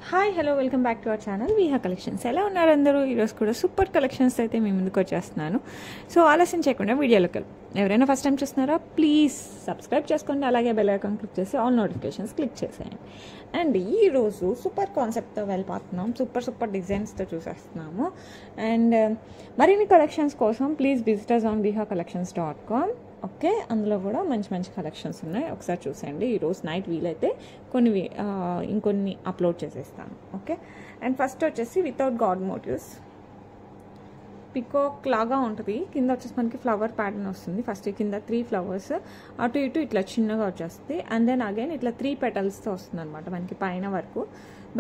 Hi hello welcome back to our channel Veeha collections. ఎలా ఉన్నారు అందరూ? ఈరోజు కూడా సూపర్ కలెక్షన్స్ అయితే మీ ముందుకు వచ్చేస్తున్నాను. సో ఆలస్యం చేయకుండా వీడియోలోకి వెళ్దాం. ఎవరైనా ఫస్ట్ టైం చూస్తున్నారా ప్లీజ్ సబ్స్క్రైబ్ చేసుకోండి, అలాగే బెల్ ఐకాన్ క్లిక్ చేసి ఆల్ నోటిఫికేషన్స్ క్లిక్ చేసేయండి. అండ్ ఈరోజు సూపర్ కాన్సెప్ట్తో వెళ్ళిపోతున్నాం, సూపర్ డిజైన్స్తో చూసేస్తున్నాము. అండ్ మరిన్ని కలెక్షన్స్ కోసం please visitors on vihacollections.com. Okay, అందులో కూడా మంచి కలెక్షన్స్ ఉన్నాయి, ఒకసారి చూసేయండి. ఈరోజు నైట్ వీలైతే ఇంకొన్ని అప్లోడ్ చేసేస్తాను. ఓకే, అండ్ ఫస్ట్ వచ్చేసి వితౌట్ గాడ్ మోటివ్స్ పికాక్ లాగా ఉంటుంది. కింద వచ్చేసి మనకి ఫ్లవర్ ప్యాటర్న్ వస్తుంది. ఫస్ట్ కింద 3 ఫ్లవర్స్ అటు ఇటు ఇట్లా చిన్నగా వచ్చేస్తుంది. అండ్ దెన్ అగైన్ ఇట్లా 3 పెటల్స్తో వస్తుంది అనమాట మనకి పైన వరకు.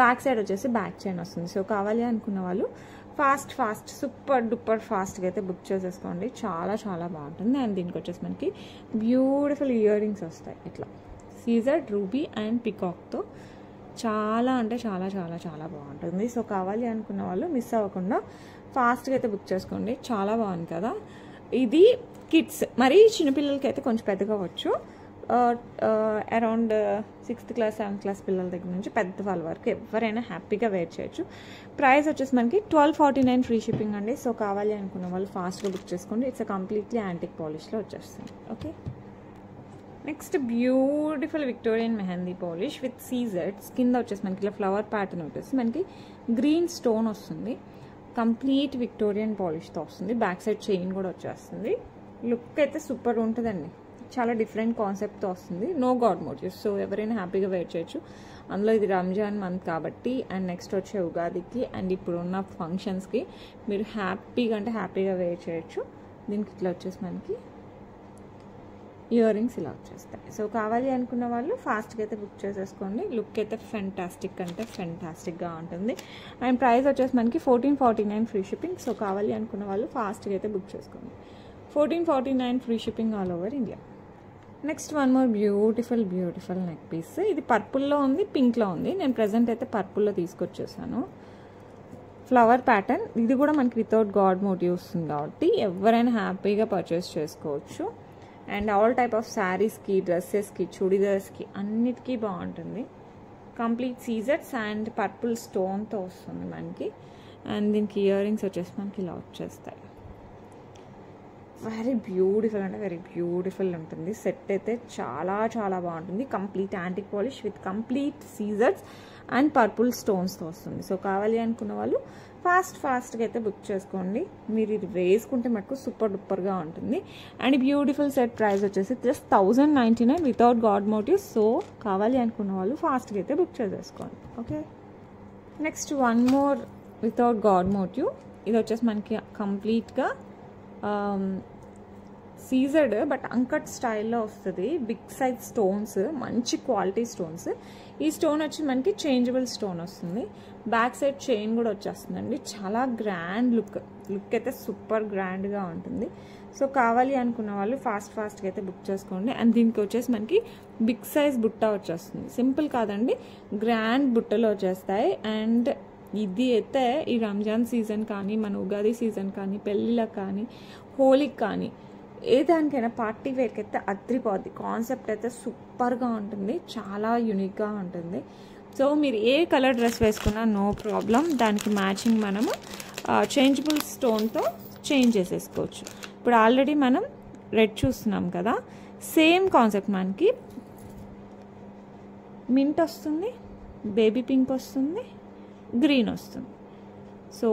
బ్యాక్ సైడ్ వచ్చేసి బ్యాక్ చైన్ వస్తుంది. సో కావాలి అనుకున్న వాళ్ళు ఫాస్ట్ సూపర్ డూపర్ ఫాస్ట్గా అయితే బుక్ చేసేసుకోండి. చాలా బాగుంటుంది. అండ్ దీనికి వచ్చేసి మనకి బ్యూటిఫుల్ ఇయర్ రింగ్స్ వస్తాయి ఇట్లా సీజర్ రూబీ అండ్ పికాక్తో. చాలా అంటే చాలా బాగుంటుంది. సో కావాలి అనుకున్న వాళ్ళు మిస్ అవ్వకుండా ఫాస్ట్గా అయితే బుక్ చేసుకోండి. చాలా బాగుంది కదా. ఇది కిడ్స్, మరి చిన్నపిల్లలకి అయితే కొంచెం పెద్దగా వచ్చు. Around 6th class 7th class పిల్లల దగ్గర నుంచి పెద్దవాళ్ళ వరకు ఎవరైనా హ్యాపీగా వేర్ చేయొచ్చు. ప్రైస్ వచ్చేసి మనకి 1249 ఫ్రీ షిప్పింగ్ అండి. సో కావాలి అనుకున్న వాళ్ళు ఫాస్ట్గా బుక్ చేసుకోండి. ఇట్స్ కంప్లీట్లీ యాంటిక్ పాలిష్లో వచ్చేస్తుంది. Okay, next beautiful Victorian mehndi polish with సీజర్స్. కింద వచ్చేసి మనకి ఇలా ఫ్లవర్ ప్యాటర్న్ వచ్చేసి మనకి గ్రీన్ స్టోన్ వస్తుంది. కంప్లీట్ విక్టోరియన్ పాలిష్తో వస్తుంది. బ్యాక్ సైడ్ చైన్ కూడా వచ్చేస్తుంది. లుక్ అయితే సూపర్ ఉంటుందండి. చాలా డిఫరెంట్ కాన్సెప్ట్తో వస్తుంది. No God motives. సో ఎవరైనా హ్యాపీగా వేర్ చేయొచ్చు. అందులో ఇది రంజాన్ మంత్ కాబట్టి, అండ్ నెక్స్ట్ వచ్చే ఉగాదికి అండ్ ఇప్పుడు ఉన్న ఫంక్షన్స్కి మీరు హ్యాపీగా వేర్ చేయొచ్చు. దీనికి ఇట్లా వచ్చేసి మనకి ఇయర్ రింగ్స్ ఇలా వచ్చేస్తాయి. సో కావాలి అనుకున్న వాళ్ళు ఫాస్ట్గా అయితే బుక్ చేసేసుకోండి. లుక్ అయితే ఫెంటాస్టిక్గా ఉంటుంది. అండ్ ప్రైస్ వచ్చేసి మనకి 1449 ఫ్రీ షిప్పింగ్. సో కావాలి అనుకున్న వాళ్ళు ఫాస్ట్గా అయితే బుక్ చేసుకోండి. 1449 free shipping all over India. Next one more beautiful neck piece. ఇది పర్పుల్లో ఉంది, పింక్లో ఉంది. నేను ప్రజెంట్ అయితే పర్పుల్లో తీసుకొచ్చేసాను. Flower pattern. ఇది కూడా మనకి వితౌట్ గాడ్ మోటివ్ వస్తుంది కాబట్టి ఎవరైనా హ్యాపీగా పర్చేస్ చేసుకోవచ్చు. అండ్ ఆల్ టైప్ ఆఫ్ శారీస్కి, డ్రెస్సెస్కి, చుడిదార్స్కి అన్నిటికీ బాగుంటుంది. కంప్లీట్ సీజర్స్ అండ్ పర్పుల్ స్టోన్తో వస్తుంది మనకి. అండ్ దీనికి ఇయర్ రింగ్స్ వచ్చేసి మనకి ఇలా వచ్చేస్తాయి. వెరీ బ్యూటిఫుల్ ఉంటుంది. సెట్ అయితే చాలా బాగుంటుంది. Complete antique polish with complete సీజర్స్ అండ్ పర్పుల్ స్టోన్స్తో వస్తుంది. సో కావాలి అనుకున్న వాళ్ళు ఫాస్ట్గా అయితే బుక్ చేసుకోండి. మీరు ఇది వేసుకుంటే మటుకు సూపర్ డూపర్గా ఉంటుంది. అండ్ బ్యూటిఫుల్ సెట్ ప్రైస్ వచ్చేసి just 1099 without god motive. So కావాలి అనుకున్న వాళ్ళు ఫాస్ట్గా అయితే బుక్ చేసేసుకోండి. Okay, next one more without god motive. ఇది వచ్చేసి మనకి కంప్లీట్గా సీజర్డ్ బట్ అంకట్ స్టైల్లో వస్తుంది. బిగ్ సైజ్ స్టోన్స్, మంచి క్వాలిటీ స్టోన్స్. ఈ స్టోన్ వచ్చి మనకి చేంజబుల్ స్టోన్ వస్తుంది. బ్యాక్ సైడ్ చైన్ కూడా వచ్చేస్తుందండి. చాలా గ్రాండ్ లుక్ అయితే సూపర్ గ్రాండ్గా ఉంటుంది. సో కావాలి అనుకున్న వాళ్ళు ఫాస్ట్గా అయితే బుక్ చేసుకోండి. అండ్ దీనికి వచ్చేసి మనకి బిగ్ సైజ్ బుట్ట వచ్చేస్తుంది. సింపుల్ కాదండి, గ్రాండ్ బుట్టలు వచ్చేస్తాయి. అండ్ ఇది అయితే ఈ రంజాన్ సీజన్ కానీ, మన ఉగాది సీజన్ కానీ, పెళ్ళిళ్ళకి కానీ, హోలీకి కానీ, ఏ దానికైనా పార్టీ వేర్కి అయితే అద్రిపోద్ది. కాన్సెప్ట్ అయితే సూపర్గా ఉంటుంది, చాలా యూనిక్గా ఉంటుంది. సో మీరు ఏ కలర్ డ్రెస్ వేసుకున్నా నో ప్రాబ్లం. దానికి మ్యాచింగ్ మనము చేంజబుల్ స్టోన్తో చేంజ్ చేసేసుకోవచ్చు. ఇప్పుడు ఆల్రెడీ మనం రెడ్ చూస్తున్నాం కదా, సేమ్ కాన్సెప్ట్ మనకి మింట్ వస్తుంది, బేబీ పింక్ వస్తుంది, గ్రీన్ వస్తుంది. సో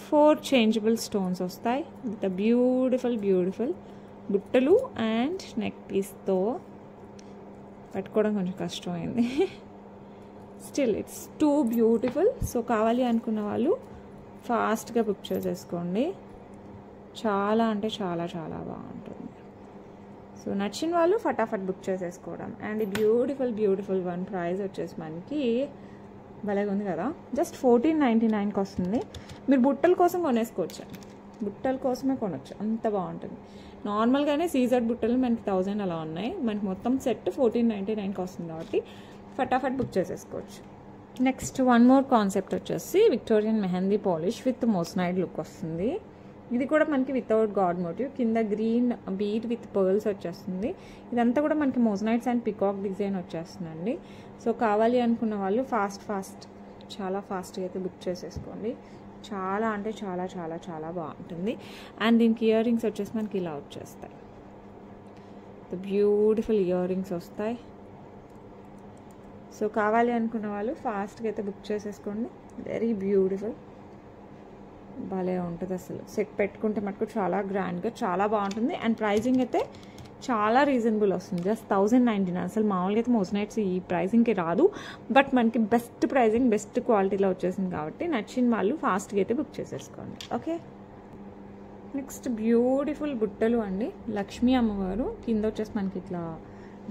4 చేంజబుల్ స్టోన్స్ వస్తాయి విత్ బ్యూటిఫుల్ బుట్టలు అండ్ నెక్ పీస్తో. పట్టుకోవడం కొంచెం కష్టమైంది, still it's two beautiful. So కావాలి అనుకున్న వాళ్ళు ఫాస్ట్గా బుక్ చేసేసుకోండి. చాలా అంటే చాలా బాగుంటుంది. సో నచ్చిన వాళ్ళు ఫటాఫట్ బుక్ చేసేసుకోవడం. అండ్ బ్యూటిఫుల్ వన్ ప్రైస్ వచ్చేసి మనకి భలేగా ఉంది కదా, జస్ట్ 1499కి వస్తుంది. మీరు బుట్టల కోసం కొనేసుకోవచ్చు, బుట్టల కోసమే కొనవచ్చు, అంత బాగుంటుంది. నార్మల్గానే సీజర్డ్ బుట్టలు మనకి 1000 అలా ఉన్నాయి. మనకి మొత్తం సెట్ 1499కి వస్తుంది కాబట్టి ఫటాఫట్ బుక్ చేసేసుకోవచ్చు. నెక్స్ట్ వన్ మోర్ కాన్సెప్ట్ వచ్చేసి Victorian mehndi polish with moissanite look వస్తుంది. ఇది కూడా మనకి వితౌట్ గాడ్ మోటివ్. కింద గ్రీన్ బీడ్ విత్ పర్ల్స్ వచ్చేస్తుంది. ఇదంతా కూడా మనకి మోజనైట్స్ అండ్ పికాక్ డిజైన్ వచ్చేస్తుందండి. సో కావాలి అనుకున్న వాళ్ళు ఫాస్ట్ చాలా ఫాస్ట్గా అయితే బుక్ చేసేసుకోండి. చాలా అంటే చాలా చాలా చాలా బాగుంటుంది. అండ్ దీనికి ఇయర్ రింగ్స్ వచ్చేసి మనకి ఇలా వచ్చేస్తాయి. బ్యూటిఫుల్ ఇయర్ రింగ్స్ వస్తాయి. సో కావాలి అనుకున్న వాళ్ళు ఫాస్ట్గా అయితే బుక్ చేసేసుకోండి. వెరీ బ్యూటిఫుల్, భలే ఉంటుంది అసలు. సెట్ పెట్టుకుంటే మటుకు చాలా గ్రాండ్గా చాలా బాగుంటుంది. అండ్ ప్రైజింగ్ అయితే చాలా రీజనబుల్ వస్తుంది. జస్ట్ 1099. అసలు మామూలుగా అయితే మోజనైట్స్ ఈ ప్రైజింగ్కి రాదు, బట్ మనకి బెస్ట్ ప్రైజింగ్ బెస్ట్ క్వాలిటీలో వచ్చేసింది కాబట్టి నచ్చిన వాళ్ళు ఫాస్ట్గా అయితే బుక్ చేసేసుకోండి. ఓకే, నెక్స్ట్ బ్యూటిఫుల్ బుట్టలు అండి. లక్ష్మీ అమ్మవారు కింద వచ్చేసి మనకి ఇట్లా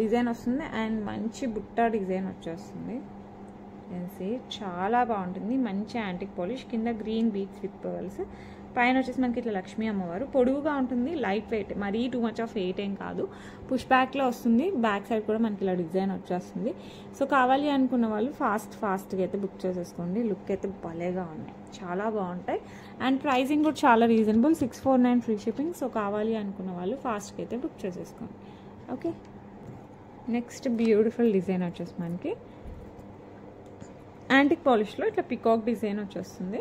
డిజైన్ వస్తుంది అండ్ మంచి బుట్ట డిజైన్ వచ్చేస్తుంది. చాలా బాగుంటుంది. మంచి యాంటిక్ పాలిష్, కింద గ్రీన్ బీట్స్ విత్ పర్ల్స్, పైన వచ్చేసి మనకి ఇట్లా లక్ష్మీ అమ్మవారు. పొడుగుగా ఉంటుంది, లైట్ వెయిట్, మరీ టూ మచ్ ఆఫ్ వెయిట్ ఏం కాదు. పుష్ బ్యాక్లో వస్తుంది. బ్యాక్ సైడ్ కూడా మనకి ఇలా డిజైన్ వచ్చేస్తుంది. సో కావాలి అనుకున్న వాళ్ళు ఫాస్ట్గా అయితే బుక్ చేసేసుకోండి. లుక్ అయితే భలేగా ఉన్నాయి, చాలా బాగుంటాయి. అండ్ ప్రైజింగ్ కూడా చాలా రీజనబుల్, 649 ఫ్రీ షిప్పింగ్. సో కావాలి అనుకున్న వాళ్ళు ఫాస్ట్గా అయితే బుక్ చేసేసుకోండి. ఓకే, నెక్స్ట్ బ్యూటిఫుల్ డిజైన్ వచ్చేసి మనకి యాంటిక్ పాలిష్లో ఇట్లా పికాక్ డిజైన్ వచ్చేస్తుంది.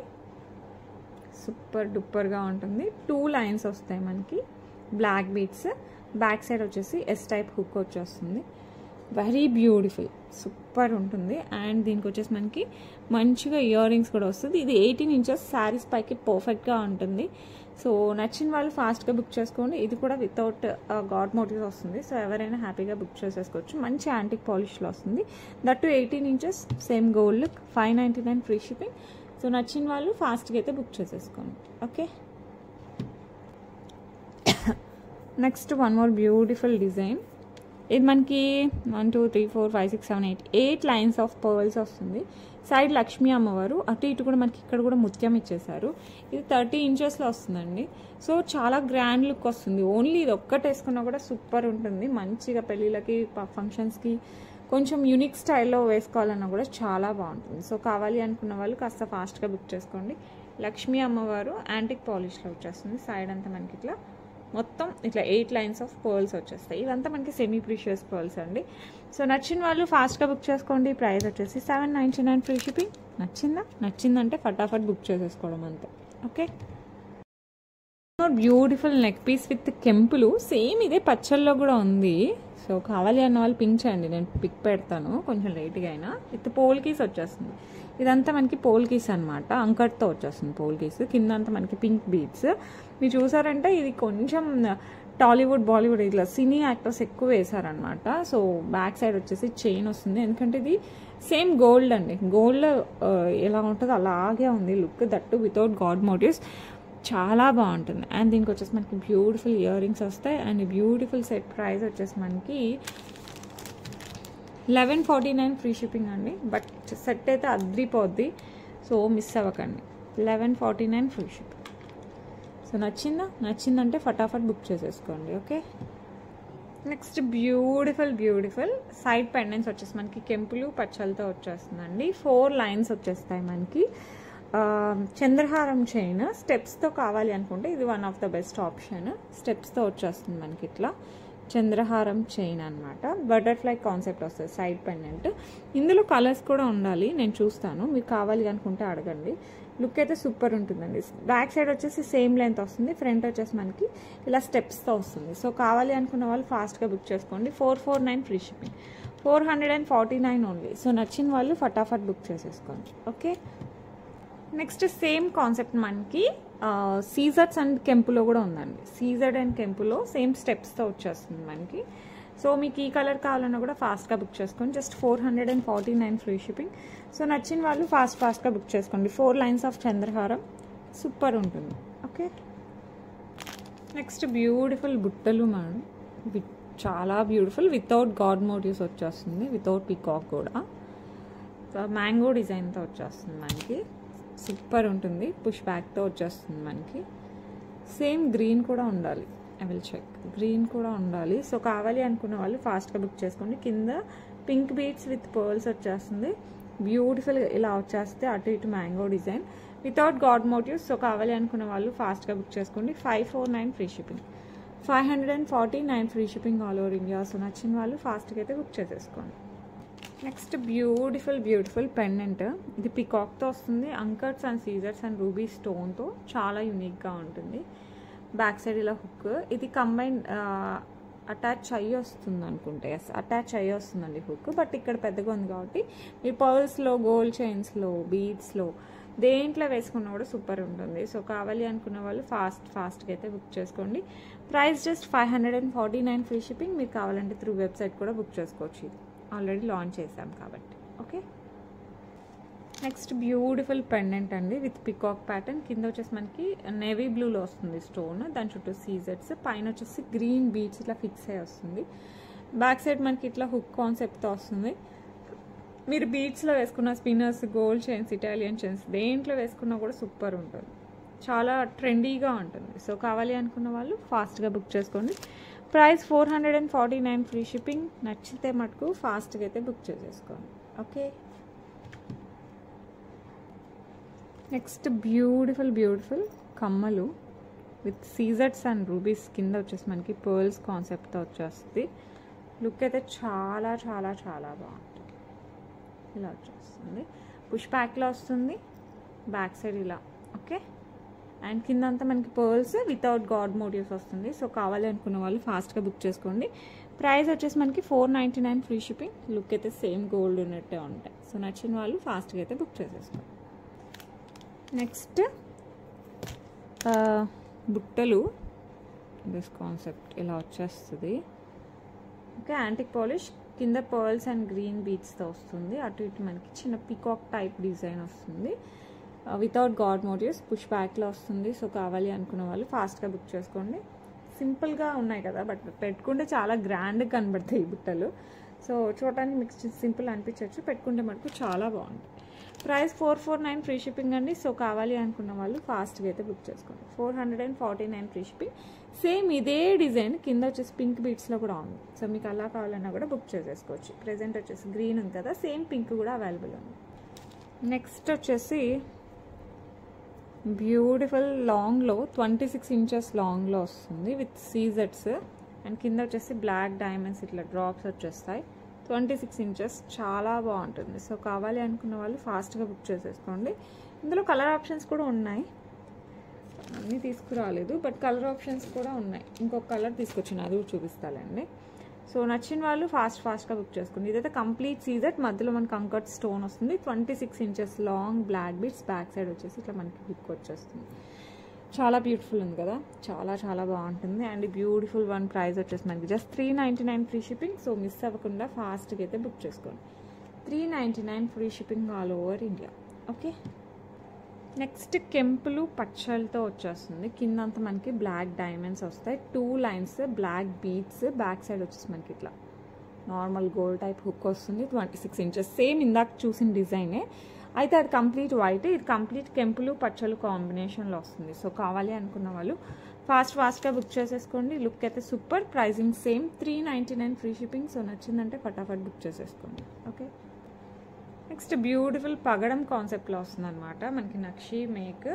సూపర్ డూపర్గా ఉంటుంది. 2 లైన్స్ వస్తాయి మనకి, బ్లాక్ బీట్స్. బ్యాక్ సైడ్ వచ్చేసి ఎస్ టైప్ హుక్ వచ్చేస్తుంది. వెరీ బ్యూటిఫుల్, సూపర్ ఉంటుంది. అండ్ దీనికి వచ్చేసి మనకి మంచిగా ఇయర్ రింగ్స్ కూడా వస్తుంది. ఇది 18 ఇంచెస్ శారీస్ పైకి పర్ఫెక్ట్గా ఉంటుంది. సో నచ్చిన వాళ్ళు ఫాస్ట్గా బుక్ చేసుకోండి. ఇది కూడా వితౌట్ గాడ్ మోటివ్స్ వస్తుంది. సో ఎవరైనా హ్యాపీగా బుక్ చేసేసుకోవచ్చు. మంచి యాంటిక్ పాలిష్లో వస్తుంది. That 18 inches, same gold look, 599 free shipping. So నచ్చిన వాళ్ళు ఫాస్ట్గా అయితే బుక్ చేసేసుకోండి. Okay, next one more beautiful design. ఇది మనకి 1 2 3 4 5 6 7 8 లైన్స్ ఆఫ్ పర్ల్స్ వస్తుంది. సైడ్ లక్ష్మీ అమ్మవారు, అటు ఇటు కూడా మనకి ఇక్కడ కూడా ముత్యం ఇచ్చేసారు. ఇది 30 ఇంచెస్లో వస్తుందండి. సో చాలా గ్రాండ్ లుక్ వస్తుంది. ఓన్లీ ఇది ఒక్కటి వేసుకున్నా కూడా సూపర్ ఉంటుంది. మంచిగా పెళ్ళిళ్ళకి ఫంక్షన్స్కి కొంచెం యూనిక్ స్టైల్లో వేసుకోవాలన్నా కూడా చాలా బాగుంటుంది. సో కావాలి అనుకున్న వాళ్ళు కాస్త ఫాస్ట్గా బుక్ చేసుకోండి. లక్ష్మీ అమ్మవారు యాంటిక్ పాలిష్లో వచ్చేస్తుంది. సైడ్ అంతా మనకి ఇట్లా మొత్తం ఇట్లా 8 లైన్స్ ఆఫ్ పర్ల్స్ వచ్చేస్తాయి. ఇదంతా మనకి సెమీ ప్రీషియస్ పర్ల్స్ అండి. సో నచ్చిన వాళ్ళు ఫాస్ట్గా బుక్ చేసుకోండి. ప్రైస్ వచ్చేసి 799 ఫ్రీ షిప్పింగ్. నచ్చిందంటే ఫటాఫట్ బుక్ చేసేసుకోవడం అంతే. Okay, beautiful neck piece with కెంపులు. సేమ్ ఇదే పచ్చల్లో కూడా ఉంది. సో కావాలి అన్న వాళ్ళు పింక్ చేయండి, నేను పిక్ పెడతాను కొంచెం లేట్గా అయినా. విత్ పోల్ కీస్ వచ్చేస్తుంది. ఇదంతా మనకి పోల్ కీస్ అనమాట, అంకట్తో వచ్చేస్తుంది పోల్ కీస్. కింద అంతా మనకి పింక్ బీడ్స్. మీరు చూసారంటే ఇది కొంచెం టాలీవుడ్ బాలీవుడ్ ఇట్లా సినీ యాక్టర్స్ ఎక్కువ వేశారనమాట. సో బ్యాక్ సైడ్ వచ్చేసి చైన్ వస్తుంది. ఎందుకంటే ఇది సేమ్ గోల్డ్ అండి. గోల్డ్ ఎలా ఉంటుందో అలాగే ఉంది look. That without god motives, చాలా బాగుంటుంది. అండ్ దీనికి వచ్చేసి మనకి బ్యూటిఫుల్ ఇయర్ రింగ్స్ వస్తాయి. అండ్ బ్యూటిఫుల్ సెట్ ప్రైస్ వచ్చేసి మనకి 1149 ఫ్రీ షిప్పింగ్ అండి. బట్ సెట్ అయితే అద్రిపోద్ది, సో మిస్ అవ్వకండి. 1149 ఫ్రీ షిప్పింగ్. సో నచ్చిందంటే ఫటాఫట్ బుక్ చేసేసుకోండి. Okay, next beautiful side pendants వచ్చేసి మనకి కెంపులు పచ్చలతో వచ్చేస్తుందండి. 4 లైన్స్ వచ్చేస్తాయి మనకి. చంద్రహారం చైన్ స్టెప్స్తో కావాలి అనుకుంటే ఇది one of the best option. స్టెప్స్తో వచ్చేస్తుంది మనకి ఇట్లా చంద్రహారం చైన్ అనమాట. బటర్ఫ్లై కాన్సెప్ట్ వస్తుంది సైడ్ పెండెంట్. ఇందులో కలర్స్ కూడా ఉండాలి, నేను చూస్తాను. మీకు కావాలి అనుకుంటే అడగండి. లుక్ అయితే సూపర్ ఉంటుందండి. బ్యాక్ సైడ్ వచ్చేసి సేమ్ లెంత్ వస్తుంది. ఫ్రంట్ వచ్చేసి మనకి ఇలా స్టెప్స్తో వస్తుంది. సో కావాలి అనుకున్న వాళ్ళు ఫాస్ట్గా బుక్ చేసుకోండి. 449 ఫ్రీ షిప్పింగ్, 449 ఓన్లీ. సో నచ్చిన వాళ్ళు ఫటాఫట్ బుక్ చేసేసుకోండి. ఓకే, నెక్స్ట్ సేమ్ కాన్సెప్ట్ మనకి సీజర్స్ అండ్ కెంపులో కూడా ఉందండి. సీజర్డ్ అండ్ కెంపులో సేమ్ స్టెప్స్తో వచ్చేస్తుంది మనకి. సో మీకు ఈ కలర్ కావాలన్నా కూడా ఫాస్ట్గా బుక్ చేసుకోండి. Just 449 free shipping. సో నచ్చిన వాళ్ళు ఫాస్ట్గా బుక్ చేసుకోండి. 4 లైన్స్ ఆఫ్ చంద్రహారం, సూపర్ ఉంటుంది. ఓకే, నెక్స్ట్ బ్యూటిఫుల్ బుట్టలు మేడం. చాలా బ్యూటిఫుల్, వితౌట్ గాడ్ మోటివ్స్ వచ్చేస్తుంది, వితౌట్ పికాక్ కూడా. మ్యాంగో డిజైన్తో వచ్చేస్తుంది మనకి. సూపర్ ఉంటుంది. పుష్ బ్యాక్తో వచ్చేస్తుంది మనకి. సేమ్ గ్రీన్ కూడా ఉండాలి, ఐ విల్ చెక్. గ్రీన్ కూడా ఉండాలి. సో కావాలి అనుకున్న వాళ్ళు ఫాస్ట్గా బుక్ చేసుకోండి. కింద పింక్ బీడ్స్ విత్ పర్ల్స్ వచ్చేస్తుంది. బ్యూటిఫుల్ ఇలా వచ్చేస్తే అటు ఇటు mango design without god motives. So కావాలి అనుకున్న వాళ్ళు ఫాస్ట్గా బుక్ చేసుకోండి. 549 free shipping, 549 free shipping all over India. So నచ్చిన వాళ్ళు ఫాస్ట్గా అయితే బుక్ చేసేసుకోండి. Next beautiful pendant. ఇది పికాక్తో వస్తుంది, అంకర్స్ అండ్ సీజర్స్ అండ్ రూబీ స్టోన్తో చాలా యూనిక్గా ఉంటుంది. బ్యాక్ సైడ్ ఇలా హుక్, ఇది కంబైన్ అటాచ్ అయ్యి వస్తుంది అనుకుంటే, ఎస్ అటాచ్ అయ్యి వస్తుందండి హుక్. బట్ ఇక్కడ పెద్దగా ఉంది కాబట్టి మీ పర్ల్స్లో, గోల్డ్ చైన్స్లో, బీడ్స్లో దేంట్లో వేసుకున్నా కూడా సూపర్ ఉంటుంది. సో కావాలి అనుకున్న వాళ్ళు ఫాస్ట్గా అయితే బుక్ చేసుకోండి. Price just 549 free shipping. మీరు కావాలంటే త్రూ వెబ్సైట్ కూడా బుక్ చేసుకోవచ్చు. ఇది ఆల్రెడీ లాంచ్ చేసాం కాబట్టి. ఓకే, నెక్స్ట్ బ్యూటిఫుల్ పెండెంట్ అండి విత్ పికాక్ ప్యాటర్న్. కింద వచ్చేసి మనకి నేవీ బ్లూలో వస్తుంది స్టోన్, దాని చుట్టూ సీజెట్స్, పైన వచ్చేసి గ్రీన్ బీడ్స్ ఇట్లా ఫిక్స్ అయ్యి వస్తుంది. బ్యాక్ సైడ్ మనకి ఇట్లా హుక్ కాన్సెప్ట్తో వస్తుంది. మీరు బీడ్స్లో వేసుకున్న spinners, gold chains, Italian chains దేంట్లో వేసుకున్నా కూడా సూపర్ ఉంటుంది, చాలా ట్రెండీగా ఉంటుంది. సో కావాలి అనుకున్న వాళ్ళు ఫాస్ట్గా బుక్ చేసుకోండి. Price 449 free shipping. నచ్చితే మటుకు ఫాస్ట్గా అయితే బుక్ చేసేసుకోండి. ఓకే, నెక్స్ట్ బ్యూటిఫుల్ కమ్మలు విత్ సీజర్స్ అండ్ రూబీస్. కింద వచ్చేసి మనకి పర్ల్స్ కాన్సెప్ట్తో వచ్చేస్తుంది. లుక్ అయితే చాలా బాగుంటుంది. ఇలా వచ్చేస్తుంది, పుష్ బ్యాక్లో వస్తుంది, బ్యాక్ సైడ్ ఇలా. ఓకే, అండ్ కింద అంతా మనకి పర్ల్స్ వితౌట్ గాడ్ మోటివ్స్ వస్తుంది. సో కావాలి అనుకున్న వాళ్ళు ఫాస్ట్గా బుక్ చేసుకోండి. ప్రైస్ వచ్చేసి మనకి 499 ఫ్రీ షిప్పింగ్. లుక్ అయితే సేమ్ గోల్డ్ ఉన్నట్టే ఉంటాయి. సో నచ్చిన వాళ్ళు ఫాస్ట్గా అయితే బుక్ చేసేసుకోండి. నెక్స్ట్ బుట్టలు, దిస్ కాన్సెప్ట్ ఇలా వచ్చేస్తుంది. ఓకే, యాంటిక్ పాలిష్, కింద పర్ల్స్ అండ్ గ్రీన్ బీడ్స్తో వస్తుంది. అటు ఇటు మనకి చిన్న పికాక్ టైప్ డిజైన్ వస్తుంది వితౌట్ గాడ్ మోటివ్స్, పుష్ బ్యాక్లో వస్తుంది. సో కావాలి అనుకున్న వాళ్ళు ఫాస్ట్గా బుక్ చేసుకోండి. సింపుల్గా ఉన్నాయి కదా, బట్ పెట్టుకుంటే చాలా గ్రాండ్గా కనబడతాయి ఈ బుట్టలు. సో చూడటానికి మీకు సింపుల్ అనిపించవచ్చు, పెట్టుకుంటే మటుకు చాలా బాగుంటుంది. ప్రైస్ 449 ఫ్రీ షిప్పింగ్ అండి. సో కావాలి అనుకున్న వాళ్ళు ఫాస్ట్గా అయితే బుక్ చేసుకోండి. 449 ఫ్రీ షిప్పింగ్. సేమ్ ఇదే డిజైన్ కింద వచ్చేసి పింక్ బీట్స్లో కూడా ఉంది. సో మీకు అలా కావాలన్నా కూడా బుక్ చేసేసుకోవచ్చు. ప్రెజెంట్ వచ్చేసి గ్రీన్ ఉంది కదా, సేమ్ పింక్ కూడా అవైలబుల్ ఉంది. నెక్స్ట్ వచ్చేసి బ్యూటిఫుల్ లాంగ్లో 26 ఇంచెస్ లాంగ్లో వస్తుంది విత్ సీజెట్స్ అండ్ కింద వచ్చేసి బ్లాక్ డైమండ్స్ ఇట్లా డ్రాప్స్ వచ్చేస్తాయి. 26 ఇంచెస్ చాలా బాగుంటుంది. సో కావాలి అనుకున్న వాళ్ళు ఫాస్ట్గా బుక్ చేసేసుకోండి. ఇందులో కలర్ ఆప్షన్స్ కూడా ఉన్నాయి, అన్నీ తీసుకురాలేదు బట్ కలర్ ఆప్షన్స్ కూడా ఉన్నాయి. ఇంకొక కలర్ తీసుకొచ్చిన అది కూడా చూపిస్తానండి. సో నచ్చిన వాళ్ళు ఫాస్ట్గా బుక్ చేసుకోండి. ఇదైతే కంప్లీట్ సీజెట్, మధ్యలో మనకి అంకట్ స్టోన్ వస్తుంది. 26 inches long black beads, back side వచ్చేసి ఇట్లా మనకి హుక్ వచ్చేస్తుంది. చాలా బ్యూటిఫుల్ ఉంది కదా, చాలా బాగుంటుంది. అండ్ బ్యూటిఫుల్ వన్ ప్రైస్ వచ్చేసి మనకి just 399 free shipping. So miss అవ్వకుండా ఫాస్ట్గా అయితే బుక్ చేసుకోండి. 399 free shipping all over India. Okay, next కెంపులు పచ్చలతో వచ్చేస్తుంది. కింద అంతా మనకి బ్లాక్ డైమండ్స్ వస్తాయి, 2 lines black beads, back side వచ్చేసి మనకి ఇట్లా నార్మల్ గోల్డ్ టైప్ హుక్ వస్తుంది. 26 ఇంచెస్ సేమ్ ఇందాక చూసిన డిజైనే, అయితే అది కంప్లీట్ వైట్, ఇది కంప్లీట్ కెంపులు పచ్చలు కాంబినేషన్లో వస్తుంది. సో కావాలి అనుకున్న వాళ్ళు ఫాస్ట్గా బుక్ చేసేసుకోండి. లుక్ అయితే super, pricing same 399 free shipping. So నచ్చిందంటే ఫటాఫట్ బుక్ చేసేసుకోండి. ఓకే, నెక్స్ట్ బ్యూటిఫుల్ పగడం కాన్సెప్ట్లో వస్తుంది అనమాట. మనకి నక్షి మేక్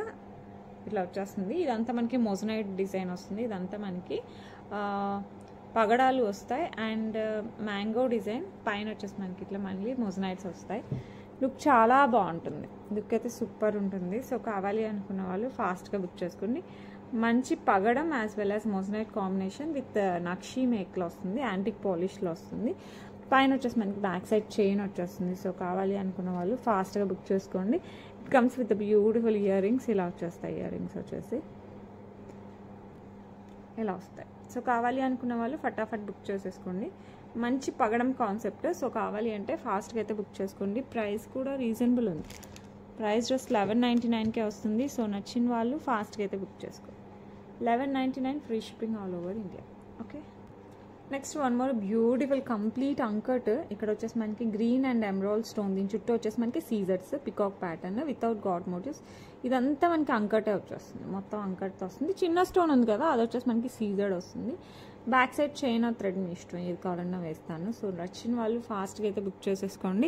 ఇట్లా వచ్చేస్తుంది. ఇదంతా మనకి మొజనైట్ డిజైన్ వస్తుంది. ఇదంతా మనకి పగడాలు వస్తాయి అండ్ మ్యాంగో డిజైన్, పైన వచ్చేసి మనకి ఇట్లా మళ్ళీ మొజనైట్స్ వస్తాయి. లుక్ చాలా బాగుంటుంది, లుక్ అయితే సూపర్ ఉంటుంది. సో కావాలి అనుకున్న వాళ్ళు ఫాస్ట్గా బుక్ చేసుకోండి. మంచి పగడం as well as moissanite combination with నక్షి మేక్లో వస్తుంది, యాంటిక్ పాలిష్లో వస్తుంది. పైన వచ్చేసి మనకి బ్యాక్ సైడ్ చైన్ వచ్చేస్తుంది. సో కావాలి అనుకున్న వాళ్ళు ఫాస్ట్గా బుక్ చేసుకోండి. It comes with beautiful ear rings, ఇలా వచ్చేస్తాయి. ఇయర్ రింగ్స్ వచ్చేసి ఇలా వస్తాయి. సో కావాలి అనుకున్న వాళ్ళు ఫటాఫట్ బుక్ చేసేసుకోండి. మంచి పగడం కాన్సెప్ట్. సో కావాలి అంటే ఫాస్ట్గా అయితే బుక్ చేసుకోండి. ప్రైస్ కూడా రీజనబుల్ ఉంది, ప్రైస్ జస్ట్ 1199కే వస్తుంది. సో నచ్చిన వాళ్ళు ఫాస్ట్గా అయితే బుక్ చేసుకోండి. 1199 free shipping all over India. Okay, next one more beautiful complete uncut. ఇక్కడ వచ్చేసి మనకి గ్రీన్ అండ్ ఎమరాల్డ్ స్టోన్, దీని చుట్టూ వచ్చేసి మనకి సీజర్స్ peacock pattern without god motives. ఇదంతా మనకి అంకటే వచ్చేస్తుంది, మొత్తం అంకట్తో వస్తుంది. చిన్న స్టోన్ ఉంది కదా, అది వచ్చేసి మనకి సీజర్డ్ వస్తుంది. బ్యాక్ సైడ్ చైన్ ఆ థ్రెడ్ మీ ఇష్టం, ఏది కావాలన్నా వేస్తాను. సో నచ్చిన వాళ్ళు ఫాస్ట్గా అయితే బుక్ చేసేసుకోండి.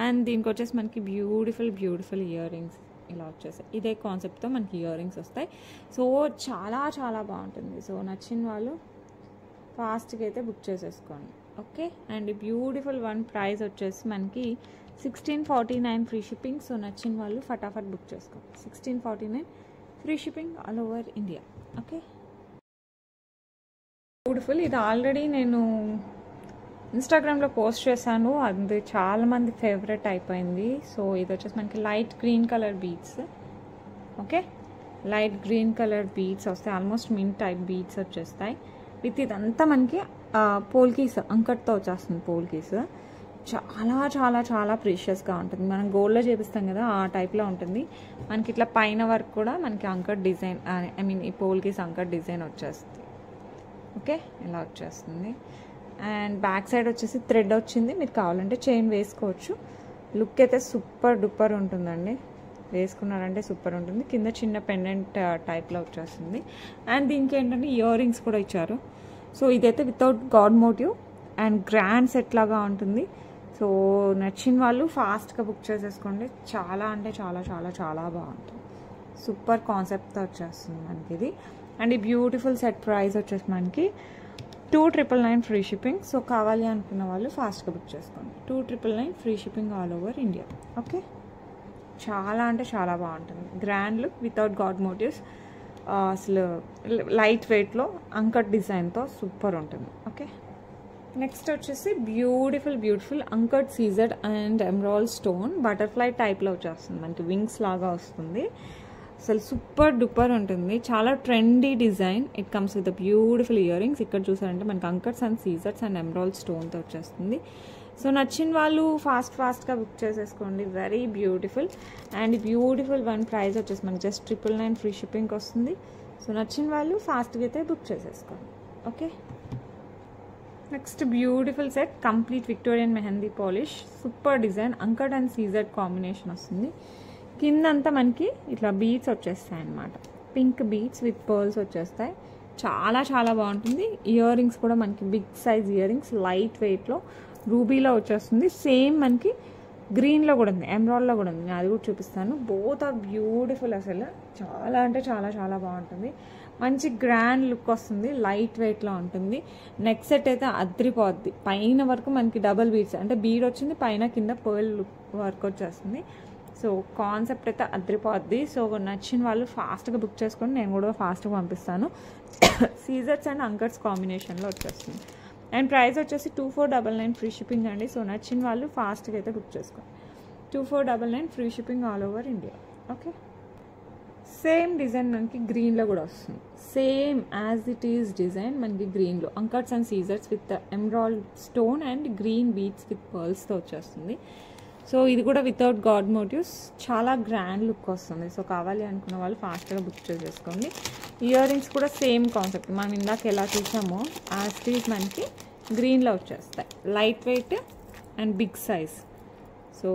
అండ్ దీనికి వచ్చేసి మనకి బ్యూటిఫుల్ ఇయర్ రింగ్స్ ఇలా వచ్చేసాయి. ఇదే కాన్సెప్ట్తో మనకి ఇయర్ రింగ్స్ వస్తాయి. సో చాలా బాగుంటుంది. సో నచ్చిన వాళ్ళు ఫాస్ట్గా అయితే బుక్ చేసేసుకోండి. Okay. And beautiful one price వచ్చేసి మనకి 1649 ఫ్రీ షిప్పింగ్. సో నచ్చిన వాళ్ళు ఫటాఫట్ బుక్ చేసుకోండి. 1649 free shipping all over India. Okay, beautiful. ఇది ఆల్రెడీ నేను ఇన్స్టాగ్రామ్లో పోస్ట్ చేశాను, అది చాలామంది ఫేవరెట్ అయిపోయింది. సో ఇది వచ్చేసి మనకి light green colour beads. Okay, light green colour beads వస్తాయి, ఆల్మోస్ట్ మింట్ టైప్ బీడ్స్ వచ్చేస్తాయి. విత్ ఇదంతా మనకి పోల్కీస్ అంకట్తో వచ్చేస్తుంది. పోల్కీస్ చాలా చాలా చాలా ప్రీషియస్గా ఉంటుంది. మనం గోల్డ్లో చేపిస్తాం కదా, ఆ టైప్లో ఉంటుంది. మనకి ఇట్లా పైన వర్క్ కూడా మనకి అంకట్ డిజైన్, ఐ మీన్ ఈ పోల్కీస్ అంకట్ డిజైన్ వచ్చేస్తుంది. ఓకే, ఇలా వచ్చేస్తుంది. అండ్ బ్యాక్ సైడ్ వచ్చేసి థ్రెడ్ వచ్చింది. మీరు కావాలంటే చైన్ వేసుకోవచ్చు. లుక్ అయితే సూపర్ డూపర్ ఉంటుందండి, వేసుకున్నారంటే సూపర్ ఉంటుంది. కింద చిన్న పెండెంట్ టైప్లో వచ్చేస్తుంది. అండ్ దీనికి ఏంటంటే ఇయర్ రింగ్స్ కూడా ఇచ్చారు. సో ఇదైతే without god motive and grand set లాగా ఉంటుంది. సో నచ్చిన వాళ్ళు ఫాస్ట్గా బుక్ చేసేసుకోండి. చాలా అంటే చాలా చాలా చాలా బాగుంటుంది. సూపర్ కాన్సెప్ట్తో వచ్చేస్తుంది మనకి ఇది. అండ్ ఈ బ్యూటిఫుల్ సెట్ ప్రైస్ వచ్చేసి మనకి 2,999 ఫ్రీ షిప్పింగ్. సో కావాలి అనుకున్న వాళ్ళు ఫాస్ట్గా బుక్ చేసుకోండి. 2,999 free shipping all over India. Okay, చాలా అంటే చాలా బాగుంటుంది. Grand look without god motives, అసలు లైట్ వెయిట్లో అంకట్ డిజైన్తో సూపర్ ఉంటుంది. ఓకే, నెక్స్ట్ వచ్చేసి బ్యూటిఫుల్ బ్యూటిఫుల్ అంకట్ సీజర్డ్ అండ్ ఎమరాల్డ్ స్టోన్ బటర్ఫ్లై టైప్లో వచ్చేస్తుంది. మనకి వింగ్స్ లాగా వస్తుంది. అసలు సూపర్ డూపర్ ఉంటుంది. చాలా trendy design. It comes with beautiful year rings. ఇక్కడ చూసారంటే మనకి అంకట్స్ అండ్ సీజర్స్ అండ్ ఎమరాల్డ్ స్టోన్తో వచ్చేస్తుంది. సో నచ్చిన వాళ్ళు ఫాస్ట్గా బుక్ చేసేసుకోండి. Very beautiful. And beautiful one price వచ్చేసి మనకి జస్ట్ 999 ఫ్రీ షిప్పింగ్ వస్తుంది. సో నచ్చిన వాళ్ళు ఫాస్ట్గా అయితే బుక్ చేసేసుకోండి. Okay, next beautiful set complete Victorian mehndi polish, super design, uncut and సీజర్డ్ కాంబినేషన్ వస్తుంది. కిందంతా మనకి ఇట్లా బీడ్స్ వచ్చేస్తాయి అన్నమాట. పింక్ బీడ్స్ విత్ పర్ల్స్ వచ్చేస్తాయి. చాలా చాలా బాగుంటుంది. ఇయర్ రింగ్స్ కూడా మనకి big size earrings, light వెయిట్లో రూబీలో వచ్చేస్తుంది. సేమ్ మనకి గ్రీన్లో కూడా ఉంది, ఎమరాల్డ్లో కూడా ఉంది. నేను అది కూడా చూపిస్తాను. Both are beautiful. అసలు చాలా అంటే చాలా చాలా బాగుంటుంది. మంచి గ్రాండ్ లుక్ వస్తుంది, లైట్ వెయిట్లో ఉంటుంది. నెక్ సెట్ అయితే అద్రిపోద్ది. పైన వరకు మనకి డబల్ బీడ్స్, అంటే బీడ్ వచ్చింది, పైన కింద పర్ల్ లుక్ వర్క్ వచ్చేస్తుంది. సో కాన్సెప్ట్ అయితే అద్రిపోద్ది. సో నచ్చిన వాళ్ళు ఫాస్ట్గా బుక్ చేసుకోండి. నేను కూడా ఫాస్ట్గా పంపిస్తాను. సీజర్స్ అండ్ అంకర్స్ కాంబినేషన్లో వచ్చేస్తుంది. అండ్ ప్రైస్ వచ్చేసి 2,499 ఫ్రీ షిప్పింగ్ అండి. సో నచ్చిన వాళ్ళు ఫాస్ట్గా అయితే బుక్ చేసుకోండి. 2,499 free shipping all over India. Okay, same design మనకి గ్రీన్లో కూడా వస్తుంది. Same as it is design మనకి గ్రీన్లో అంకట్స్ అండ్ సీజర్స్ with emerald stone and green beads with పర్ల్స్తో వచ్చేస్తుంది. సో ఇది కూడా వితౌట్ గాడ్ మోటివ్స్, చాలా గ్రాండ్ లుక్ వస్తుంది. సో కావాలి అనుకున్న వాళ్ళు ఫాస్ట్గా బుక్ చేసేసుకోండి. ఇయర్ రింగ్స్ కూడా సేమ్ కాన్సెప్ట్, మనం ఇందాక ఎలా చూసామో యాజ్ ఇట్ ఈస్ మనకి గ్రీన్లో వచ్చేస్తాయి. Light weight and big size. So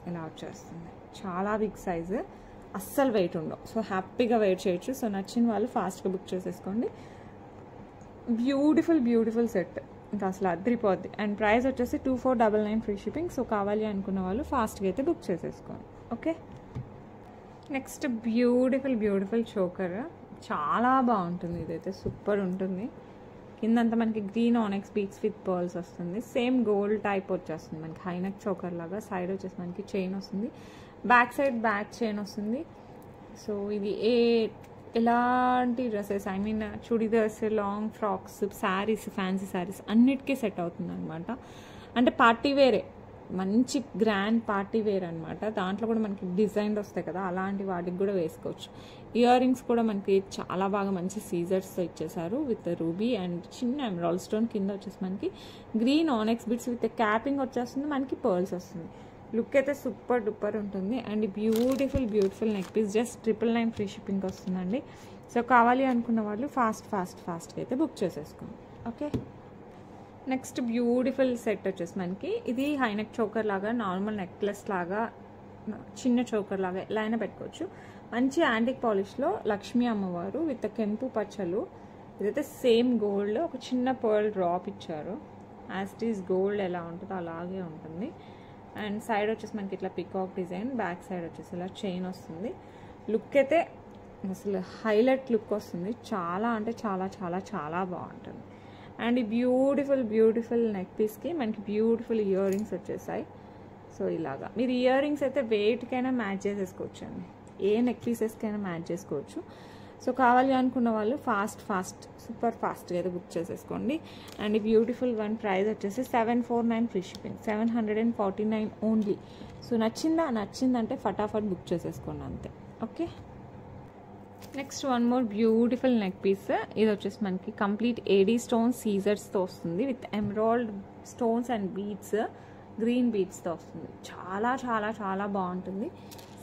ఇలా వచ్చేస్తుంది. చాలా బిగ్ సైజు, అస్సలు వెయిట్ ఉండవు. సో హ్యాపీగా వెయిట్ చేయొచ్చు. సో నచ్చిన వాళ్ళు ఫాస్ట్గా బుక్ చేసేసుకోండి. బ్యూటిఫుల్ బ్యూటిఫుల్ సెట్, ఇంకా అసలు అదిరిపోద్ది. అండ్ ప్రైస్ వచ్చేసి 2,499 ఫ్రీ షిప్పింగ్. సో కావాలి అనుకున్న వాళ్ళు ఫాస్ట్గా అయితే బుక్ చేసేసుకోండి. Okay, next beautiful beautiful choker, చాలా బాగుంటుంది. ఇదైతే సూపర్ ఉంటుంది. కిందంతా మనకి గ్రీన్ ఆనెక్స్ బీడ్స్ విత్ పర్ల్స్ వస్తుంది. సేమ్ గోల్డ్ టైప్ వచ్చేస్తుంది మనకి హైనెక్ చోకర్ లాగా. సైడ్ వచ్చేసి మనకి చైన్ వస్తుంది, బ్యాక్ సైడ్ బ్యాక్ చైన్ వస్తుంది. సో ఇది ఎలాంటి dresses, I mean chudidars, long frocks, saris, fancy saris అన్నిటికీ సెట్ అవుతుంది అనమాట. అంటే పార్టీ వేరే, మంచి గ్రాండ్ పార్టీ వేర్ అనమాట. దాంట్లో కూడా మనకి డిజైన్ వస్తాయి కదా, అలాంటి వాటికి కూడా వేసుకోవచ్చు. ఇయర్ రింగ్స్ కూడా మనకి చాలా బాగా మంచి సీజర్స్తో ఇచ్చేసారు విత్ రూబీ అండ్ చిన్న ఎమరాల్డ్ స్టోన్. కింద వచ్చేసి మనకి green onyx bits with capping వచ్చేస్తుంది, మనకి పర్ల్స్ వస్తుంది. లుక్ అయితే సూపర్ డూపర్ ఉంటుంది. And beautiful beautiful neck piece just 999 free shipping వస్తుందండి. సో కావాలి అనుకున్న వాళ్ళు ఫాస్ట్గా అయితే బుక్ చేసేసుకోండి. ఓకే, నెక్స్ట్ బ్యూటిఫుల్ సెట్ వచ్చేసి మనకి ఇది హైనెక్ చోకర్ లాగా, నార్మల్ నెక్లెస్ లాగా, చిన్న చోకర్ లాగా ఎలా అయినా పెట్టుకోవచ్చు. మంచి యాంటిక్ పాలిష్లో లక్ష్మీ అమ్మవారు విత్ కెంపు పచ్చలు. ఇదైతే సేమ్ గోల్డ్, ఒక చిన్న పర్ల్ డ్రాప్ ఇచ్చారు. యాజ్ ఇట్ ఈస్ గోల్డ్ ఎలా ఉంటుందో అలాగే ఉంటుంది. అండ్ సైడ్ వచ్చేసి మనకి ఇట్లా పికాక్ డిజైన్, బ్యాక్ సైడ్ వచ్చేసి ఇలా చైన్ వస్తుంది. లుక్ అయితే అసలు హైలైట్ లుక్ వస్తుంది. చాలా అంటే చాలా చాలా చాలా బాగుంటుంది. అండ్ ఈ బ్యూటిఫుల్ నెక్ పీస్కి మనకి బ్యూటిఫుల్ ఇయర్ రింగ్స్ వచ్చేసాయి. సో ఇలాగా మీరు ఇయర్ రింగ్స్ అయితే వెయిట్కైనా మ్యాచ్ చేసేసుకోవచ్చు అండి, ఏ నెక్ పీసెస్కైనా మ్యాచ్ చేసుకోవచ్చు. సో కావాలి అనుకున్న వాళ్ళు సూపర్ ఫాస్ట్గా అయితే బుక్ చేసేసుకోండి. అండ్ ఈ బ్యూటిఫుల్ వన్ ప్రైస్ వచ్చేసి 749 ఫ్రీ షిప్పింగ్, 749 ఓన్లీ. సో నచ్చిందంటే ఫటాఫట్ బుక్ చేసేసుకోండి అంతే. Okay, next one more beautiful neck piece. ఇది వచ్చేసి మనకి కంప్లీట్ ఏడీ స్టోన్స్ సీజర్స్తో వస్తుంది with emerald stones and beads, green బీడ్స్తో వస్తుంది. చాలా బాగుంటుంది.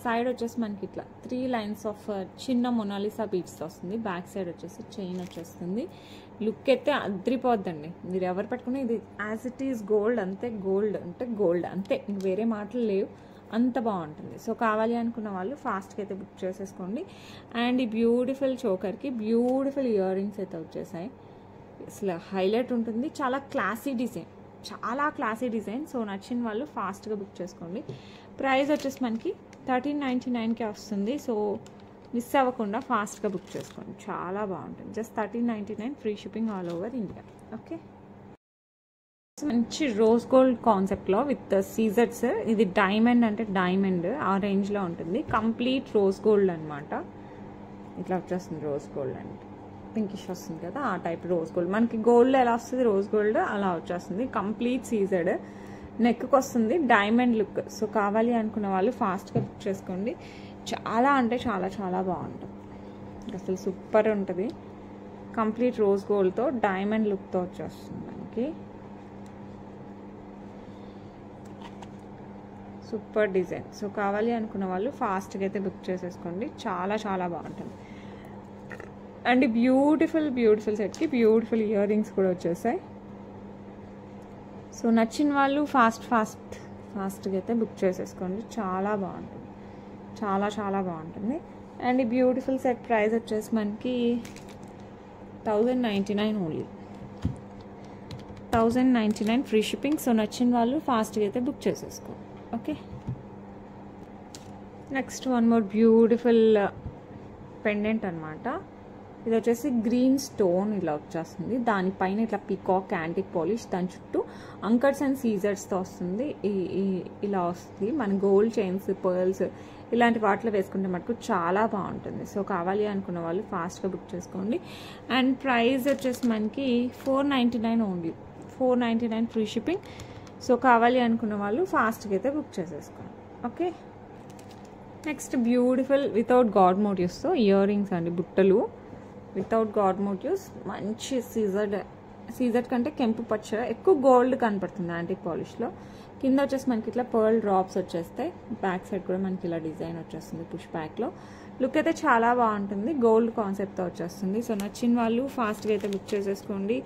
సైడ్ వచ్చేసి మనకి ఇట్లా 3 లైన్స్ ఆఫ్ చిన్న మొనాలిసా బీడ్స్తో వస్తుంది. బ్యాక్ సైడ్ వచ్చేసి చైన్ వచ్చేస్తుంది. లుక్ అయితే అద్రిపోద్దండి, మీరు ఎవరు పెట్టుకున్నా ఇది యాజ్ ఇట్ ఈస్ గోల్డ్ అంతే, గోల్డ్ అంటే గోల్డ్ అంతే, ఇంక వేరే మాటలు లేవు, అంత బాగుంటుంది. సో కావాలి అనుకున్న వాళ్ళు ఫాస్ట్గా అయితే బుక్ చేసేసుకోండి. అండ్ ఈ బ్యూటిఫుల్ చోకర్కి బ్యూటిఫుల్ ఇయర్ రింగ్స్ అయితే వచ్చేసాయి. అసలు హైలైట్ ఉంటుంది, చాలా క్లాసీ డిజైన్. సో నచ్చిన వాళ్ళు ఫాస్ట్గా బుక్ చేసుకోండి. ప్రైస్ వచ్చేసి మనకి 1399కే వస్తుంది. సో మిస్ అవ్వకుండా ఫాస్ట్గా బుక్ చేసుకోండి, చాలా బాగుంటుంది. Just 1399 free shipping all over India. Okay, మంచి రోజ్ గోల్డ్ కాన్సెప్ట్లో విత్ సీజర్స్. ఇది డైమండ్ అంటే డైమండ్ ఆ రేంజ్లో ఉంటుంది. కంప్లీట్ రోజ్ గోల్డ్ అనమాట. ఇట్లా వచ్చేస్తుంది రోజ్ గోల్డ్ అంటే పింకిష్ వస్తుంది కదా, ఆ టైప్ రోజ్ గోల్డ్. మనకి గోల్డ్ ఎలా వస్తుంది, రోజ్ గోల్డ్ అలా వచ్చేస్తుంది. కంప్లీట్ సీజర్డ్ నెక్కి వస్తుంది, డైమండ్ లుక్. సో కావాలి అనుకున్న వాళ్ళు ఫాస్ట్గా బుక్ చేసుకోండి. చాలా బాగుంటుంది, అసలు సూపర్ ఉంటుంది. కంప్లీట్ రోజ్ గోల్డ్తో డైమండ్ లుక్తో వచ్చేస్తుంది మనకి. Super design. సో కావాలి అనుకున్న వాళ్ళు ఫాస్ట్గా అయితే బుక్ చేసేసుకోండి, చాలా బాగుంటుంది. అండ్ బ్యూటిఫుల్ సెట్కి బ్యూటిఫుల్ ఇయర్ రింగ్స్ కూడా వచ్చేసాయి. సో నచ్చిన వాళ్ళు ఫాస్ట్గా అయితే బుక్ చేసేసుకోండి, చాలా బాగుంటుంది, చాలా బాగుంటుంది. అండ్ ఈ బ్యూటిఫుల్ సెట్ ప్రైస్ వచ్చేసి మనకి 1099 ఓన్లీ, 1099 ఫ్రీ షిప్పింగ్. సో నచ్చిన వాళ్ళు ఫాస్ట్గా అయితే బుక్ చేసేసుకోండి. Okay, next one more beautiful pendant అనమాట. ఇది వచ్చేసి గ్రీన్ స్టోన్ ఇలా వచ్చేస్తుంది, దానిపైన ఇట్లా పీకాక్ యాంటిక్ పాలిష్, దాని చుట్టూ అంకర్స్ అండ్ సీజర్స్తో వస్తుంది. ఇలా వస్తుంది. మన గోల్డ్ చైన్స్, పర్ల్స్ ఇలాంటి వాటిలో వేసుకుంటే మటుకు చాలా బాగుంటుంది. సో కావాలి అనుకున్న వాళ్ళు ఫాస్ట్గా బుక్ చేసుకోండి. అండ్ ప్రైస్ వచ్చేసి మనకి 499 ఓన్లీ, 499 ఫ్రీ షిప్పింగ్. సో కావాలి అనుకున్న వాళ్ళు ఫాస్ట్గా అయితే బుక్ చేసేసుకోండి. Okay, next beautiful without god మోటివ్స్తో ఇయర్ రింగ్స్ అండి, బుట్టలు వితౌట్ గాడ్ మోటివ్స్. మంచి సీజర్డ్ కంటే కెంపు పచ్చ ఎక్కువ గోల్డ్ కనపడుతుంది యాంటిక్ పాలిష్లో. కింద వచ్చేసి మనకి ఇట్లా పర్ల్ డ్రాప్స్ వచ్చేస్తాయి. బ్యాక్ సైడ్ కూడా మనకి ఇలా డిజైన్ వచ్చేస్తుంది పుష్ బ్యాక్లో. లుక్ అయితే చాలా బాగుంటుంది, గోల్డ్ కాన్సెప్ట్తో వచ్చేస్తుంది. సో నచ్చిన వాళ్ళు ఫాస్ట్గా అయితే బుక్ చేసేసుకోండి.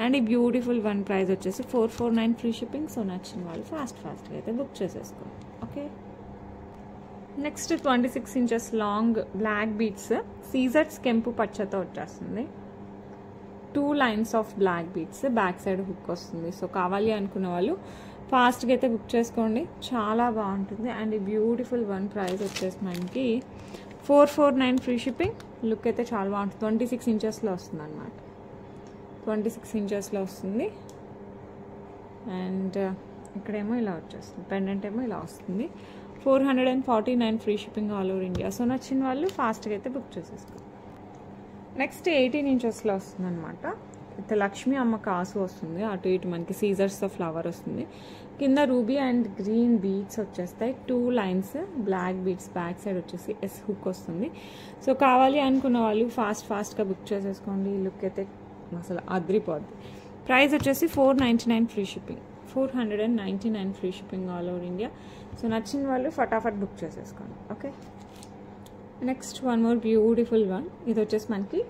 అండ్ ఈ బ్యూటిఫుల్ వన్ ప్రైస్ వచ్చేసి 449 ఫ్రీ షిప్పింగ్. సో నచ్చిన వాళ్ళు ఫాస్ట్గా అయితే బుక్ చేసేసుకోండి. Okay, next 26 inches long black beads, సీజర్స్ కెంపు పచ్చతో వచ్చేస్తుంది. 2 lines of black beads, back side hook వస్తుంది. సో కావాలి అనుకున్న వాళ్ళు ఫాస్ట్గా అయితే బుక్ చేసుకోండి, చాలా బాగుంటుంది. అండ్ ఈ బ్యూటిఫుల్ వన్ ప్రైస్ వచ్చేసి మనకి 449 ఫ్రీ షిప్పింగ్. లుక్ అయితే చాలా బాగుంటుంది. 26 ఇంచెస్లో వస్తుంది అనమాట, 26 ఇంచెస్లో వస్తుంది. అండ్ ఇక్కడేమో ఇలా వచ్చేస్తుంది, పెండెంట్ ఏమో ఇలా వస్తుంది. 449 free shipping all over India. So నచ్చిన వాళ్ళు ఫాస్ట్గా అయితే బుక్ చేసేసుకోండి. నెక్స్ట్ 18 ఇంచెస్లో వస్తుంది అనమాట. అయితే లక్ష్మీ అమ్మ కాసు వస్తుంది, అటు ఇటు మనకి సీజర్స్తో ఫ్లవర్ వస్తుంది. కింద రూబీ అండ్ గ్రీన్ బీడ్స్ వచ్చేస్తాయి. 2 lines black beads, back side వచ్చేసి ఎస్ హుక్ వస్తుంది. సో కావాలి అనుకున్న వాళ్ళు ఫాస్ట్గా బుక్ చేసేసుకోండి. లుక్ అయితే అసలు అద్రిపోద్ది. ప్రైస్ వచ్చేసి 499 free shipping, 499 free shipping all over India. So నచ్చిన వాళ్ళు ఫటాఫట్ బుక్ చేసేసుకోండి. Okay, next one more beautiful one. ఇది వచ్చేసి మనకి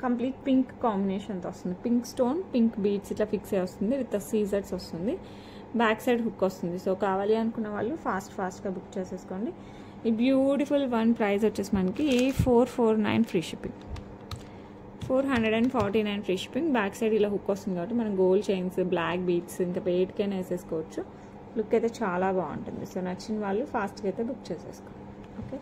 కంప్లీట్ పింక్ కాంబినేషన్తో వస్తుంది. పింక్ స్టోన్, పింక్ బీడ్స్ ఇట్లా ఫిక్స్ అయ్యి వస్తుంది, విత్ సీజర్స్ వస్తుంది. బ్యాక్ సైడ్ హుక్ వస్తుంది. సో కావాలి అనుకున్న వాళ్ళు ఫాస్ట్గా బుక్ చేసేసుకోండి. ఈ బ్యూటిఫుల్ వన్ ప్రైస్ వచ్చేసి మనకి 449 free shipping, 449 free shipping. Back side ఇలా హుక్ వస్తుంది కాబట్టి మనం గోల్డ్ చైన్స్, బ్లాక్ బీడ్స్ ఇంకా వెయిట్కైనా వేసేసుకోవచ్చు. లుక్ అయితే చాలా బాగుంటుంది. సో నచ్చిన వాళ్ళు ఫాస్ట్గా అయితే బుక్ చేసేసుకోండి. ఓకే,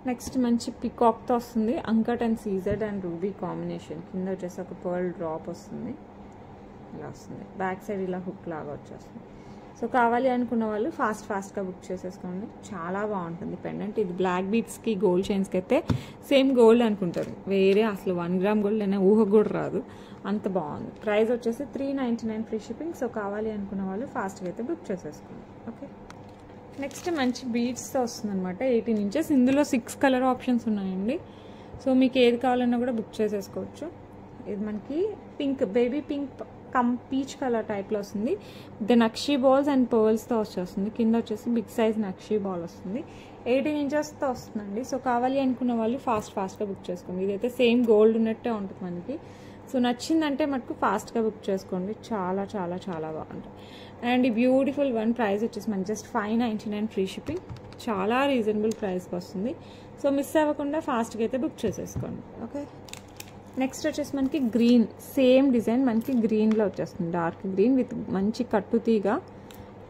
నెక్స్ట్ మంచి పికాక్తో వస్తుంది, uncut and CZ and ruby combination. కింద వచ్చేసి ఒక పర్ల్ డ్రాప్ వస్తుంది, ఇలా వస్తుంది. బ్యాక్ సైడ్ ఇలా హుక్ లాగా వచ్చేస్తుంది. సో కావాలి అనుకున్న వాళ్ళు ఫాస్ట్గా బుక్ చేసేసుకోండి. చాలా బాగుంటుంది పెండెంట్. ఇది బ్లాక్ బీట్స్కి గోల్డ్ చైన్స్కి అయితే సేమ్ గోల్డ్ అనుకుంటారు, వేరే అసలు 1 గ్రామ్ గోల్డ్ అనే ఊహ కూడా రాదు, అంత బాగుంది. ప్రైస్ వచ్చేసి 399 ఫ్రీ షిప్పింగ్. సో కావాలి అనుకున్న వాళ్ళు ఫాస్ట్గా అయితే బుక్ చేసేసుకోండి. ఓకే, నెక్స్ట్ మంచి బీడ్స్తో వస్తుంది అనమాట, 18 ఇంచెస్. ఇందులో 6 కలర్ ఆప్షన్స్ ఉన్నాయండి. సో మీకు ఏది కావాలన్నా కూడా బుక్ చేసేసుకోవచ్చు. ఇది మనకి pink, baby pink peach colour టైప్లో వస్తుంది. ద నక్షీ బాల్స్ అండ్ పర్ల్స్తో వచ్చేస్తుంది. కింద వచ్చేసి బిగ్ సైజ్ నక్షీ బాల్ వస్తుంది, 18 ఇంచెస్తో వస్తుందండి. సో కావాలి అనుకున్న వాళ్ళు ఫాస్ట్గా బుక్ చేసుకోండి. ఇదైతే సేమ్ గోల్డ్ ఉన్నట్టే ఉంటుంది మనకి. సో నచ్చిందంటే మటుకు ఫాస్ట్గా బుక్ చేసుకోండి, చాలా చాలా చాలా బాగుంటుంది. అండ్ ఈ బ్యూటిఫుల్ వన్ ప్రైస్ వచ్చేసి మనకి జస్ట్ 599 ఫ్రీ షిప్పింగ్, చాలా రీజనబుల్ ప్రైస్కి వస్తుంది. సో మిస్ అవ్వకుండా ఫాస్ట్గా అయితే బుక్ చేసేసుకోండి. ఓకే, నెక్స్ట్ వచ్చేసి మనకి గ్రీన్, సేమ్ డిజైన్ మనకి గ్రీన్లో వచ్చేస్తుంది, డార్క్ గ్రీన్ విత్ మంచి కట్టుతీగ.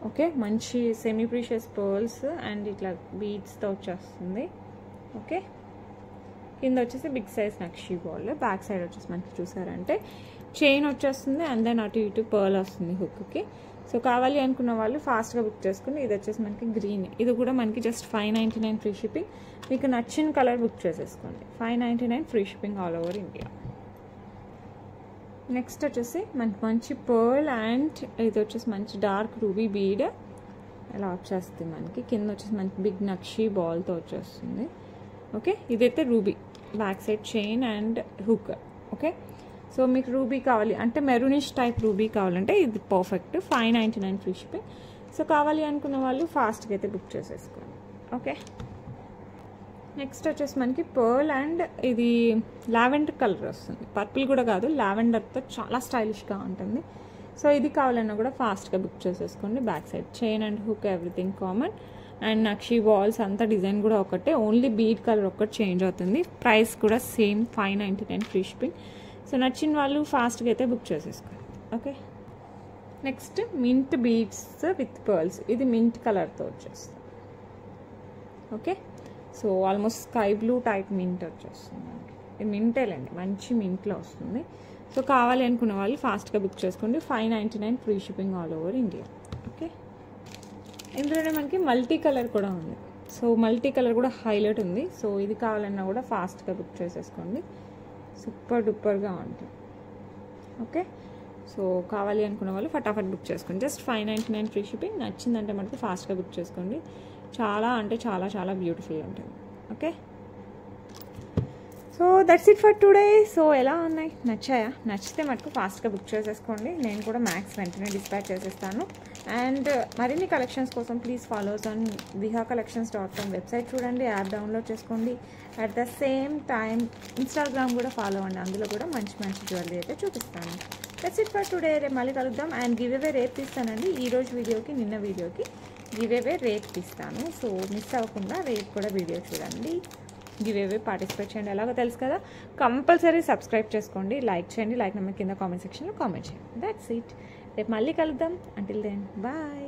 ఓకే, మంచి సెమీ ప్రీషియస్ పర్ల్స్ అండ్ ఇట్లా బీడ్స్తో వచ్చేస్తుంది. ఓకే, కింద వచ్చేసి big size nakshi ball. Back side వచ్చేసి మనకి చూసారంటే చైన్ వచ్చేస్తుంది అండ్ దెన్ అటు ఇటు పర్ల్ వస్తుంది హుక్కి. సో కావాలి అనుకున్న వాళ్ళు ఫాస్ట్గా బుక్ చేసుకుని. ఇది వచ్చేసి మనకి గ్రీన్, ఇది కూడా మనకి జస్ట్ 599 ఫ్రీ షిప్పింగ్. మీకు నచ్చిన కలర్ బుక్ చేసేసుకోండి. 599 free shipping all over India. Next వచ్చేసి మనకి మంచి పర్ల్ అండ్ ఇది వచ్చేసి మంచి డార్క్ రూబీ బీడ్ ఇలా వచ్చేస్తుంది మనకి. కింద వచ్చేసి మనకి బిగ్ నక్షీ బాల్తో వచ్చేస్తుంది. ఓకే, ఇదైతే ruby, back side chain and hook. Okay, so మీకు రూబీ కావాలి అంటే మెరూనిష్ టైప్ రూబీ కావాలంటే ఇది పర్ఫెక్ట్, 599 ఫ్రీ షిప్పింగ్. సో కావాలి అనుకున్న వాళ్ళు ఫాస్ట్గా అయితే బుక్ చేసేసుకోండి. ఓకే, నెక్స్ట్ వచ్చేసి మనకి పర్ల్ అండ్ ఇది లావెండర్ కలర్ వస్తుంది, పర్పుల్ కూడా కాదు, లావెండర్తో చాలా స్టైలిష్గా ఉంటుంది. సో ఇది కావాలన్నా కూడా ఫాస్ట్గా బుక్ చేసేసుకోండి. Back side chain and hook everything common and nakshi balls అంతా డిజైన్ కూడా ఒకటే, ఓన్లీ బీడ్ కలర్ ఒక్కటి చేంజ్ అవుతుంది. ప్రైస్ కూడా సేమ్ 599 ఫ్రీ షిప్పింగ్. సో నచ్చిన వాళ్ళు ఫాస్ట్గా అయితే బుక్ చేసేసుకోండి. Okay, next mint beads with pearls, ఇది మింట్ కలర్తో వచ్చేస్తుంది. Okay, so almost sky blue type mint వచ్చేస్తుంది. ఇది మింటేలండి, మంచి మింట్లో వస్తుంది. సో కావాలి అనుకున్న వాళ్ళు ఫాస్ట్గా బుక్ చేసుకోండి. 599 free shipping all over India. Okay, ఇందులోనే మనకి మల్టీ కలర్ కూడా ఉంది. సో మల్టీ కలర్ కూడా హైలైట్ ఉంది. సో ఇది కావాలన్నా కూడా ఫాస్ట్గా బుక్ చేసేసుకోండి, సూపర్ డూపర్గా ఉంటుంది. ఓకే, సో కావాలి అనుకున్న వాళ్ళు ఫటాఫట్ బుక్ చేసుకోండి. Just 599 free shipping. నచ్చిందంటే మనకి ఫాస్ట్గా బుక్ చేసుకోండి, చాలా అంటే చాలా చాలా బ్యూటిఫుల్గా ఉంటుంది. Okay, so that's it for today. So ఎలా ఉన్నాయి, నచ్చాయా? నచ్చితే మటుకు ఫాస్ట్గా బుక్ చేసేసుకోండి. నేను కూడా మ్యాక్స్ వెంటనే డిస్పాచ్ చేసేస్తాను. అండ్ మరిన్ని కలెక్షన్స్ కోసం please follows on vihacollections.com website చూడండి, యాప్ డౌన్లోడ్ చేసుకోండి. At the same time Instagram కూడా ఫాలో అవ్వండి, అందులో కూడా మంచి మంచి జ్యువెలరీ అయితే చూపిస్తాను. That's it for today. రేపు మళ్ళీ కలుద్దాం. అండ్ గివ్ అవే రేపు తీస్తానండి, ఈరోజు వీడియోకి నిన్న వీడియోకి గివ్ అవే రేపు తీస్తాను. సో మిస్ అవ్వకుండా రేపు కూడా వీడియో చూడండి, గివ్ అవే పార్టిసిపేట్ చేయండి. ఎలాగో తెలుసు కదా, కంపల్సరీ సబ్స్క్రైబ్ చేసుకోండి, లైక్ చేయండి, లైక్ నెంబర్ కింద కామెంట్ సెక్షన్లో కామెంట్ చేయండి. That's it. రేపు మళ్ళీ కలుద్దాం. Until then bye.